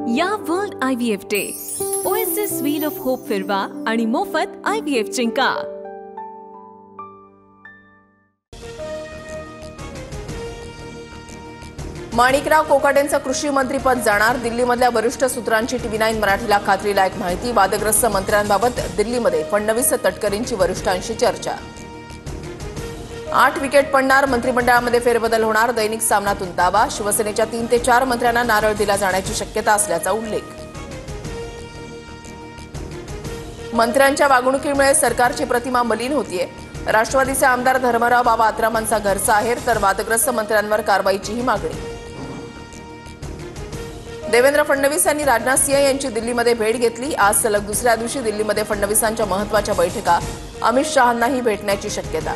या world IVF day oasis wheel of hope फिरवा आणि मोफत IVF जिंका। माणिकराव कोकाटेंचं कृषी मंत्रीपद जाणार। दिल्लीमधल्या वरिष्ठ सूत्रांची TV9 मराठीला खात्रीलायक माहिती। वादग्रस्त मंत्र्यांबाबत दिल्लीमध्ये फडणवीस तटकरेंची वरिष्ठांशी चर्चा। 8 विकेट पडणार, मंत्रिमंडळामध्ये फेरबदल होणार। दैनिक सामनातून दावा, शिवसेनेच्या 3 ते 4 मंत्र्यांना नारळ दिला जाण्याची शक्यता असल्याचा उल्लेख। मंत्र्यांच्या वागणुकीमुळे सरकारची प्रतिमा मलिन होतीये। राष्ट्रवादीचे आमदार धर्मराव बाबा आत्रामांचा घरचा आहेर, तर वादग्रस्त मंत्र्यांवर कारवाईचीही मागणी। देवेंद्र फडणवीस यांनी राजनाथ सिंह यांची दिल्लीमध्ये भेट घेतली। आज सलग दुसऱ्या दिवशी दिल्लीमध्ये फडणवीसांच्या महत्त्वाच्या बैठका। अमित शहांनाही भेटण्याची शक्यता।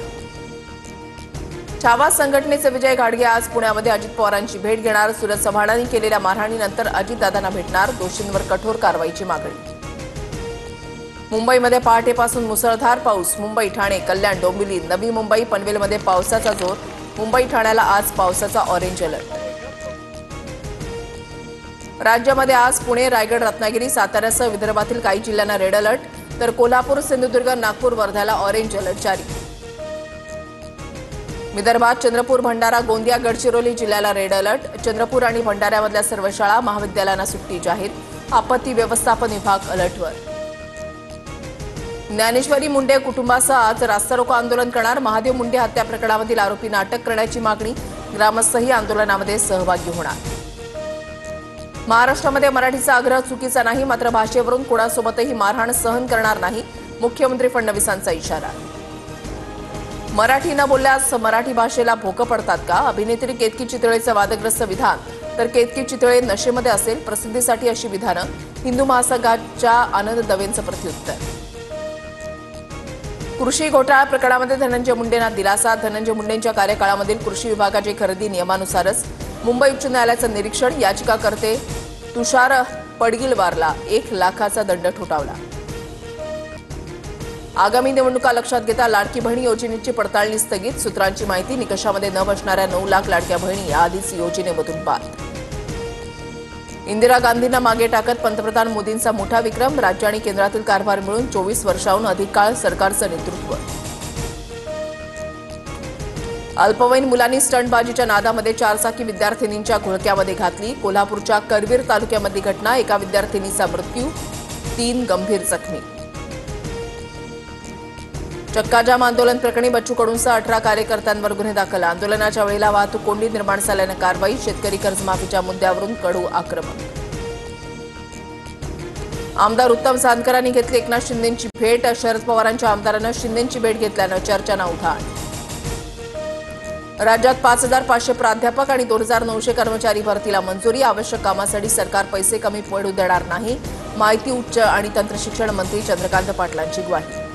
छावा संघटनेचे विजय घाडगे आज पुण्यामध्ये अजित पवारांची भेट घेणार। सुरज चव्हाणांनी केलेल्या मारहाणीनंतर अजितदादांना भेटणार। दोषींवर कठोर कारवाईची मागणी। मुंबईमध्ये पहाटेपासून मुसळधार पाऊस। मुंबई, ठाणे, कल्याण, डोंबिवली, नवी मुंबई, पनवेलमध्ये पावसाचा जोर। मुंबई, ठाण्याला आज पावसाचा ऑरेंज अलर्ट। राज्यामध्ये आज पुणे, रायगड, रत्नागिरी, साताऱ्यासह विदर्भातील काही जिल्ह्यांना रेड अलर्ट, तर कोल्हापूर, सिंधुदुर्ग, नागपूर, वर्ध्याला ऑरेंज अलर्ट जारी। विदर्भात चंद्रपूर, भंडारा, गोंदिया, गडचिरोली जिल्ह्याला रेड अलर्ट। चंद्रपूर आणि भंडाऱ्यामधल्या सर्व शाळा महाविद्यालयांना सुट्टी जाहीर। आपत्ती व्यवस्थापन विभाग अलर्टवर। ज्ञानेश्वरी मुंडे कुटुंबासह आज रास्ता रोको आंदोलन करणार। महादेव मुंडे हत्या प्रकरणामधील आरोपींना अटक करण्याची मागणी। ग्रामस्थही आंदोलनामध्ये सहभागी होणार। महाराष्ट्रामध्ये मराठीचा आग्रह चुकीचा नाही, मात्र भाषेवरून कोणासोबतही मारहाण सहन करणार नाही। मुख्यमंत्री फडणवीसांचा इशारा। मराठी न बोलल्यास मराठी भाषेला भोकं पडतात का? अभिनेत्री केतकी चितळेचं वादग्रस्त विधान, तर केतकी चितळे नशेमध्ये असेल, प्रसिद्धीसाठी अशी विधानं। हिंदू महासंघाच्या आनंद दवेंचं प्रत्युत्तर। कृषी घोटाळा प्रकरणामध्ये धनंजय मुंडेंना दिलासा। धनंजय मुंडेंच्या कार्यकाळामधील कृषी विभागाची खरेदी नियमानुसारच। मुंबई उच्च न्यायालयाचं निरीक्षण। याचिकाकर्ते तुषार पडगिलवारला 1 लाखाचा दंड ठोठावला। आगामी निवडणुका लक्षात घेता लाडकी बहिणी योजनेची पडताळणी स्थगित। सूत्रांची माहिती, निकषामध्ये न बसणाऱ्या 9 लाख लाडक्या बहिणी याआधीच योजनेमधून बाद। इंदिरा गांधींना मागे टाकत पंतप्रधान मोदींचा मोठा विक्रम। राज्य आणि केंद्रातील कारभार मिळून 24 वर्षांहून अधिक काळ सरकारचं नेतृत्व। अल्पवयीन मुलांनी स्टंटबाजीच्या नादामध्ये 4 चाकी विद्यार्थिनींच्या घोळक्यामध्ये घातली। कोल्हापूरच्या करवीर तालुक्यामधली घटना। एका विद्यार्थिनीचा मृत्यू, 3 गंभीर जखमी। चक्काजाम आंदोलन प्रकरणी बच्चू कडूंसह 18 कार्यकर्त्यांवर गुन्हे दाखल। आंदोलनाच्या वेळेला वाहतूक कोंडी निर्माण झाल्यानं कारवाई। शेतकरी कर्जमाफीच्या मुद्द्यावरून कडू आक्रमक। आमदार उत्तम जानकरांनी घेतली एकनाथ शिंदेंची भेट। शरद पवारांच्या आमदारांना शिंदेंची भेट घेतल्यानं चर्चांना उधाण। राज्यात 5500 प्राध्यापक आणि 2900 कर्मचारी भरतीला मंजुरी। आवश्यक कामासाठी सरकार पैसे कमी पडू देणार नाही। माहिती, उच्च आणि तंत्रशिक्षण मंत्री चंद्रकांत पाटलांची ग्वाही।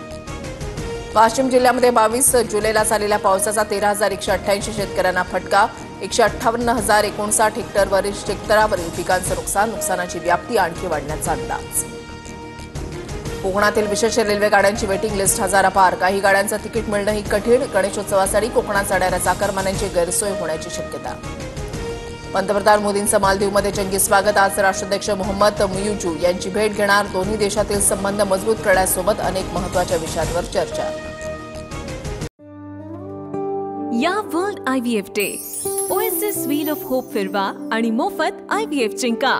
वाशिम जिल्ह्यामध्ये 22 जुलैला झालेल्या पावसाचा 13,188 शेतकऱ्यांना फटका। 158,059 हेक्टरवरील शेततळावरील पिकांचं नुकसान। नुकसानाची व्याप्ती आणखी वाढण्याचा अंदाज। कोकणातील विशेष रेल्वे गाड्यांची वेटिंग लिस्ट हजारापार। काही गाड्यांचं तिकीट मिळणंही कठीण। गणेशोत्सवासाठी कोकणात जाणाऱ्या चाकरमान्यांची गैरसोय होण्याची शक्यता। पंतप्रधान मोदींचं मालदीवमध्ये जंगी स्वागत। आज राष्ट्राध्यक्ष मोहम्मद मुइझू यांची भेट घेणार। दोन्ही देशातील संबंध मजबूत करण्यासोबत अनेक महत्त्वाच्या विषयांवर चर्चा। या world IVF day oasis wheel of hope फिरवा आणि मोफत IVF जिंका।